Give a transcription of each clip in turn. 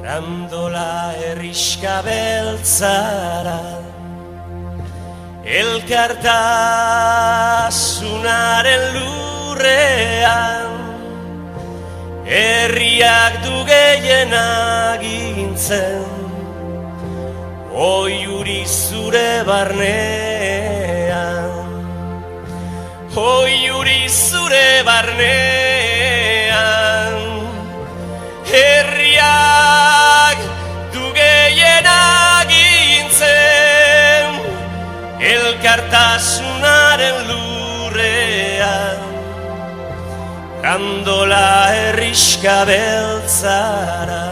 Grandola herrixka beltzara, elkartasunaren lurrean, herriak du gehien agintzen, oiuri zure barnean, oiuri zure barnean, herriak du gehien agintzen, elkartasunaren lurrean, Grandola herrixka beltzara.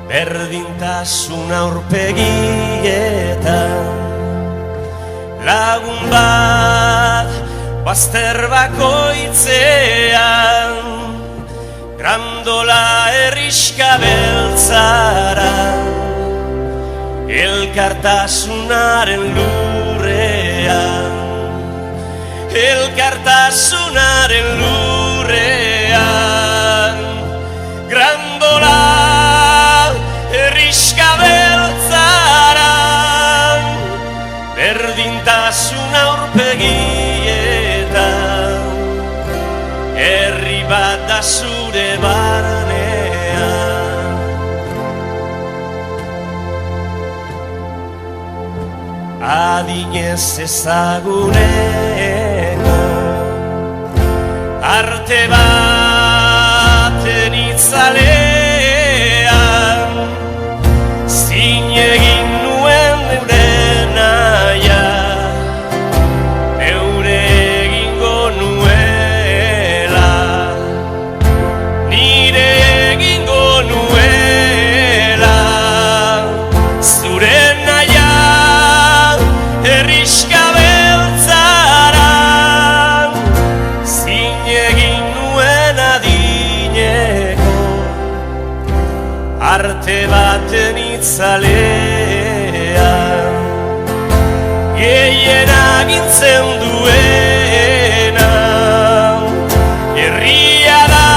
Berdintasun aurpegietan, lagun bat bazter bakoitzean, Grandola herrixka beltzara, elkartasunaren lurrean, elkartasunaren lurrean, Grandola herrixka beltzara, berdintasun aurpegietan, herri bat da zure barnean. Adinez ezagunena, arte baten itzalean, zin egin nuen neure naia, neure egingo nuela, nire egingo nuela, zure naia herrixka beltzara, zin egin nuen adineko, arte baten itzalean, gehien agintzen duena, herria da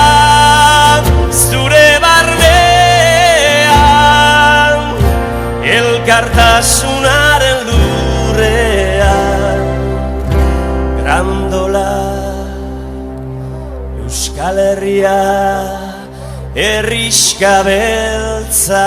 zure barnean, elkartasunaren lurrean, Grandola Euskal Herria herrixka beltzara.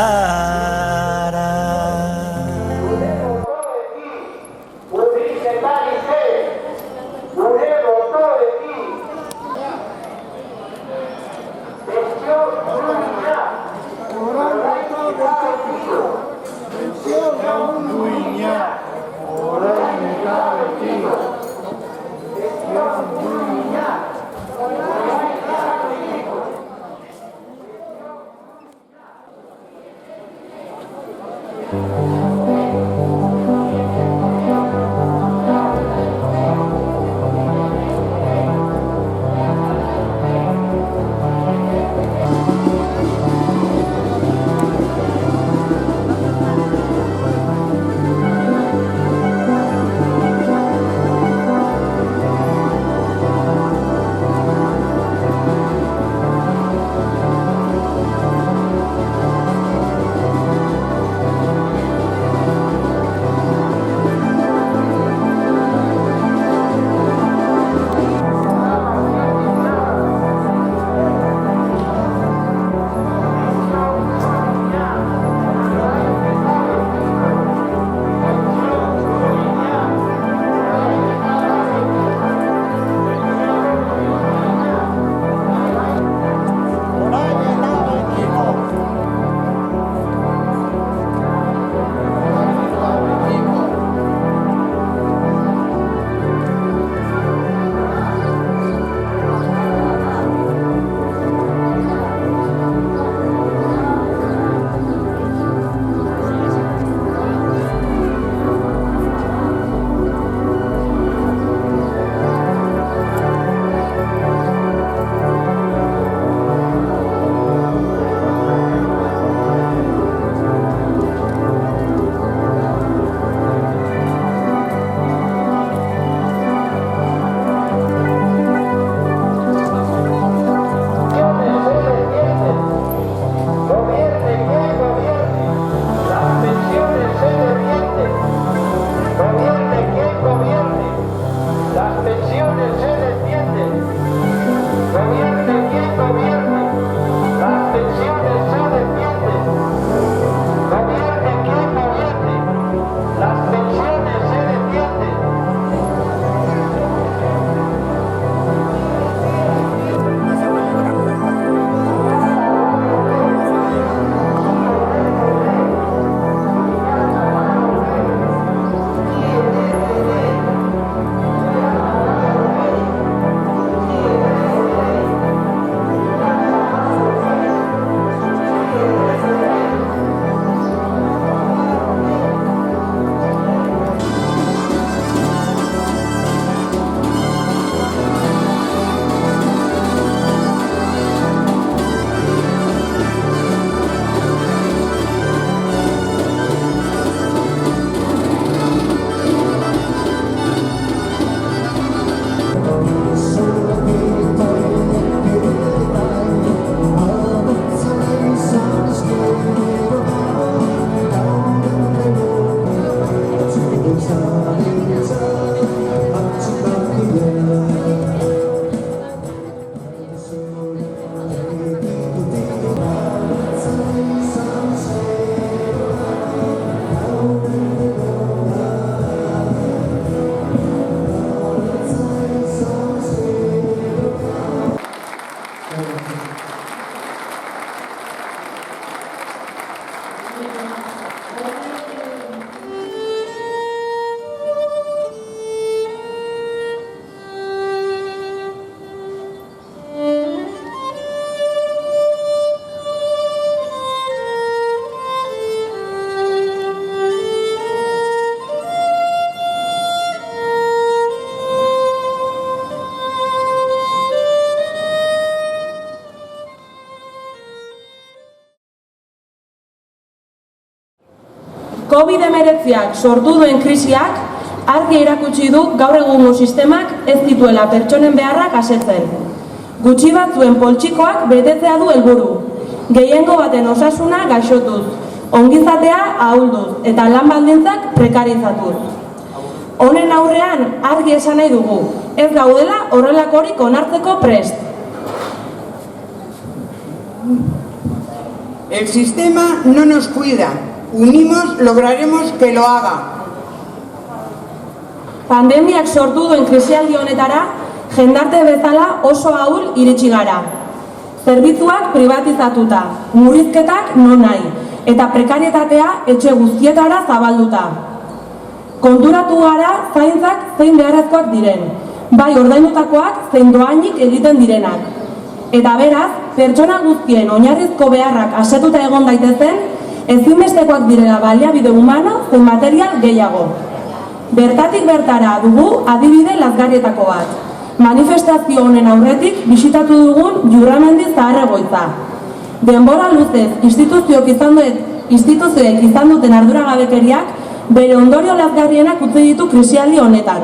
COVID-19ak sortu duen krisiak argi erakutsi du gaur egungo sistemak ez dituela pertsonen beharrak asetzen. Gutxi batzuen poltsikoak betetzea du helburu, gehiengo baten osasuna gaixotuz, ongizatea ahulduz eta lan baldintzak prekarizatuz. Honen aurrean argi esan nahi dugu, ez gaudela horrelakorik onartzeko prest. El sistema no nos cuida. Unimos, lograremos que lo haga. Pandemiak sortu duen krisialdi honetara, jendarte bezala oso ahul iritsi gara. Zerbitzuak privatizatuta, murrizketak nonahi, eta prekarietatea etxe guztietara zabalduta. Konturatu gara zaintzak zein beharrezkoak diren, bai ordaindutakoak zein dohainik egiten direnak. Eta beraz, pertsona guztien oinarrizko beharrak asetuta egon daitezen, ezinbestekoak direla baliabide humano zein material gehiago. Bertatik bertara dugu adibide lazgarrietako bat. Manifestazio honen aurretik bisitatu dugun Jurramendi zahar-egoitza. Denbora luzez instituzioek izan duten arduragabekeriak bere ondorio lazgarrienak utzi ditu krisialdi honetan.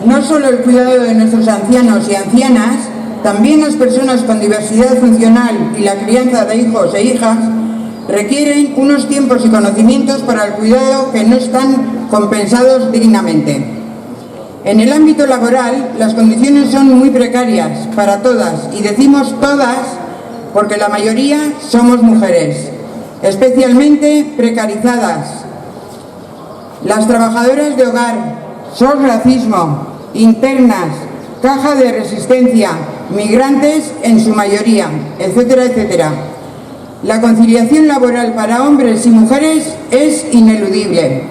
No solo el cuidado de nuestros ancianos y ancianas, también las personas con diversidad funcional y la crianza de hijos e hijas requieren unos tiempos y conocimientos para el cuidado que no están compensados dignamente. En el ámbito laboral, las condiciones son muy precarias para todas, y decimos todas porque la mayoría somos mujeres, especialmente precarizadas. Las trabajadoras de hogar, son racismo, internas, caja de resistencia, migrantes en su mayoría, etcétera, etcétera. La conciliación laboral para hombres y mujeres es ineludible.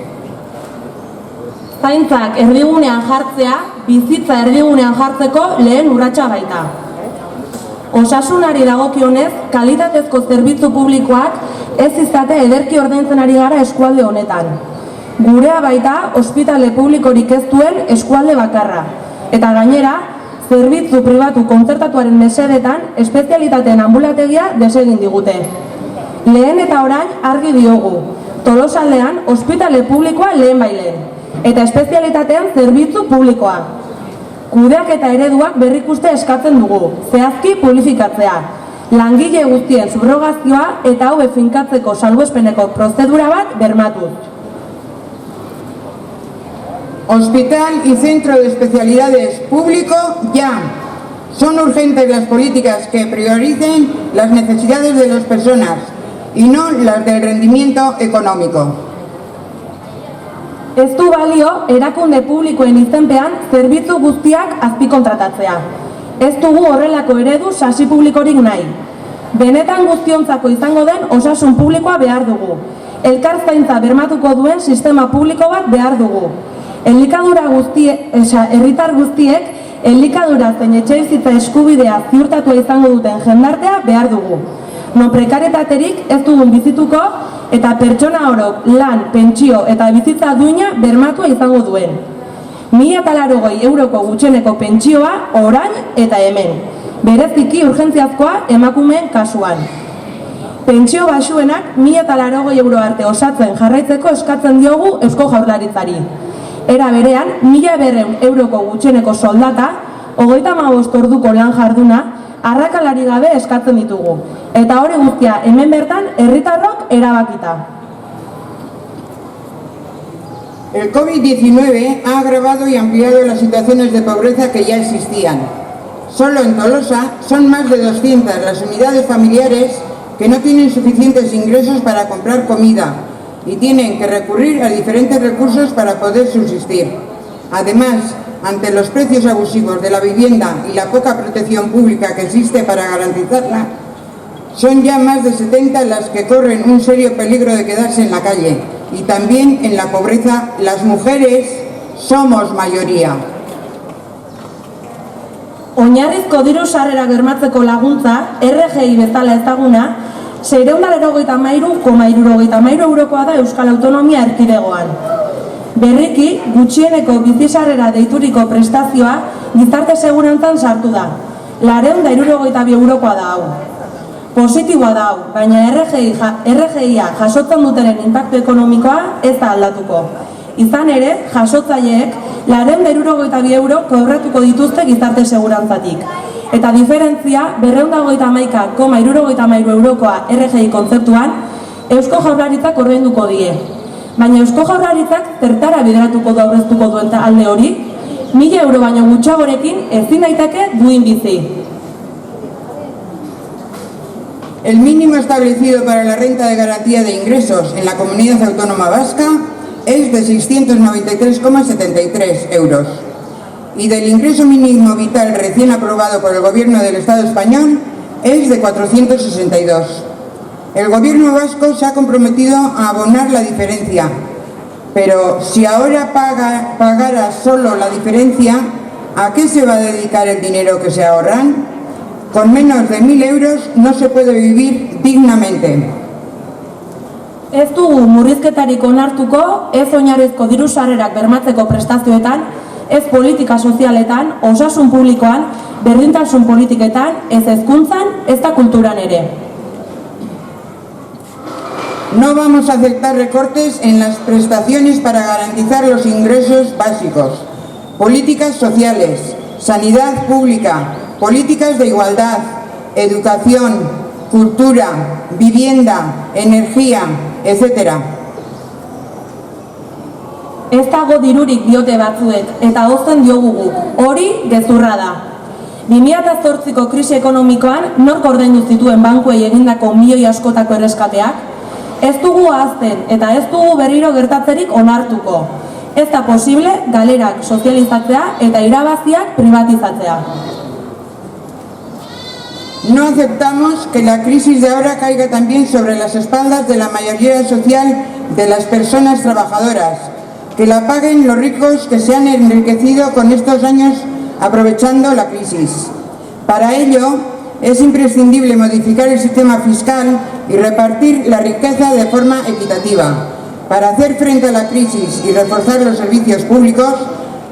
Zaintzak erdigunean jartzea, bizitza erdigunean jartzeko lehen urratsa baita. Osasunari dagokionez, kalitatezko zerbitzu publikoak ez izate ederki ordaintzen ari gara eskualde honetan. Gurea baita ospitale publikorik ez duen eskualde bakarra. Eta gainera, zerbitzu pribatu kontzertatuaren mesedetan espezialitateen ambulategia desegin digute. Lehen eta orain argi diogu, Tolosaldean ospitale publikoa lehen bailen, eta espezialitatean zerbitzu publikoa. Kudeaketa ereduak berrikuste eskatzen dugu, zehazki publifikatzea, langile guztien subrogazioa eta hau finkatzeko salbuespeneko prozedura bat bermatuz. Hospital y centro de especialidades público ya. Son urgentes las políticas que prioricen las necesidades de las personas y no las del rendimiento económico. Ez du balio erakunde publikoen izenpean zerbitzu guztiak azpikontratatzea. Ez dugu horrelako eredu sasi publikorik nahi. Benetan guztiontzako izango den osasun publikoa behar dugu. Elkarzaintza bermatuko duen sistema publiko bat behar dugu. Herritar guztiek elikadura zein etxebizitza eskubidea ziurtatua izango duten jendartea behar dugu. Non prekarietaterik ez dugun bizituko eta pertsona orok lan, pentsio eta bizitza duina bermatua izango duen. 1.080 euroko gutxeneko pentsioa orain eta hemen. Bereziki urgentziazkoa emakumeen kasuan. Pentsio baxuenak 1.080 euro arte osatzen jarraitzeko eskatzen diogu Eusko Jaurlaritzari. Era berean, 1.200 euroko gutxeneko soldata, 35 orduko lan jarduna, arrakalari gabe eskatzen ditugu. Eta hori guztia hemen bertan herritarrok erabakita. El COVID-19 ha agravado y ampliado las situaciones de pobreza que ya existían. Solo en Tolosa son más de 200 las unidades familiares que no tienen suficientes ingresos para comprar comida y tienen que recurrir a diferentes recursos para poder subsistir. Además, ante los precios abusivos de la vivienda y la poca protección pública que existe para garantizarla, son ya más de 70 las que corren un serio peligro de quedarse en la calle. Y también en la pobreza, las mujeres somos mayoría. Oinarrizko diru sarrera bermatzeko laguntza, RGI bezala ezaguna, 693,73 eurokoa da Euskal Autonomia Erkidegoan. Berriki, gutxieneko bizisarrera deituriko prestazioa gizarte segurantzan sartu da. 262 eurokoa da hau. Positiboa da hau, baina RGI-a jasotzen dutenen inpaktu ekonomikoa ez da aldatuko. Izan ere, jasotzaileek 262 euro kobratuko dituzte gizarte segurantzatik. Eta diferentzia 251,73 eurokoa RGI kontzeptuan Eusko Jaurlaritzak ordainduko die. Baina Eusko Jaurlaritzak zertara bideratuko da aurreztuko duen alde hori, 1000 euro baino gutxagorekin ezin daiteke duin bizi. El mínimo establecido para la renta de garantía de ingresos en la Comunidad Autónoma Vasca es de 693,73 euros. Y del ingreso mínimo vital recién aprobado por el Gobierno del Estado español es de 462. El Gobierno vasco se ha comprometido a abonar la diferencia, pero si ahora pagara solo la diferencia, ¿a qué se va a dedicar el dinero que se ahorran? Con menos de 1000 euros no se puede vivir dignamente. Ez dugu murrizketarik onartuko, ez oinarrizko diru sarrerak bermatzeko prestazioetan, ez politika sozialetan, osasun publikoan, berdintasun politiketan, ez hezkuntzan, ezta kulturan ere. No vamos a aceptar recortes en las prestaciones para garantizar los ingresos básicos, políticas sociales, sanidad pública, políticas de igualdad, educación, cultura, vivienda, energía, etc. Ez dago dirurik diote batzuek, eta hozten diogu guk, hori gezurra da. 2008ko krisi ekonomikoan nork ordaindu zituen bankuei egindako milioi askotako erreskateak? Ez dugu ahazten eta ez dugu berriro gertatzerik onartuko. Ez da posible galerak sozializatzea eta irabaziak privatizatzea. No aceptamos que la crisis de ahora caiga también sobre las espaldas de la mayoría social de las personas trabajadoras, que la paguen los ricos que se han enriquecido con estos años aprovechando la crisis. Para ello, es imprescindible modificar el sistema fiscal y repartir la riqueza de forma equitativa. Para hacer frente a la crisis y reforzar los servicios públicos,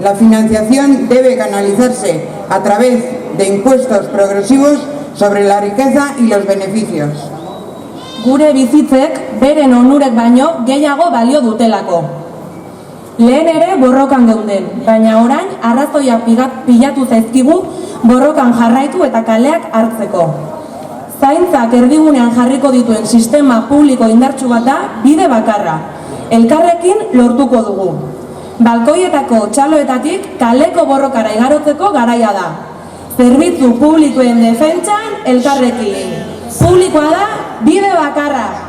la financiación debe canalizarse a través de impuestos progresivos sobre la riqueza y los beneficios. Gure bizitzek beren onurek baino gehiago balio dutelako. Lehen ere borrokan geunden, baina orain arrazoiak pilatu zaizkigu borrokan jarraitu eta kaleak hartzeko. Zaintzak erdigunean jarriko dituen sistema publiko indartsu bat da bide bakarra. Elkarrekin lortuko dugu. Balkoietako txaloetatik kaleko borrokara igarotzeko garaia da. Zerbitzu publikoen defentsan elkarrekin. Publikoa da bide bakarra.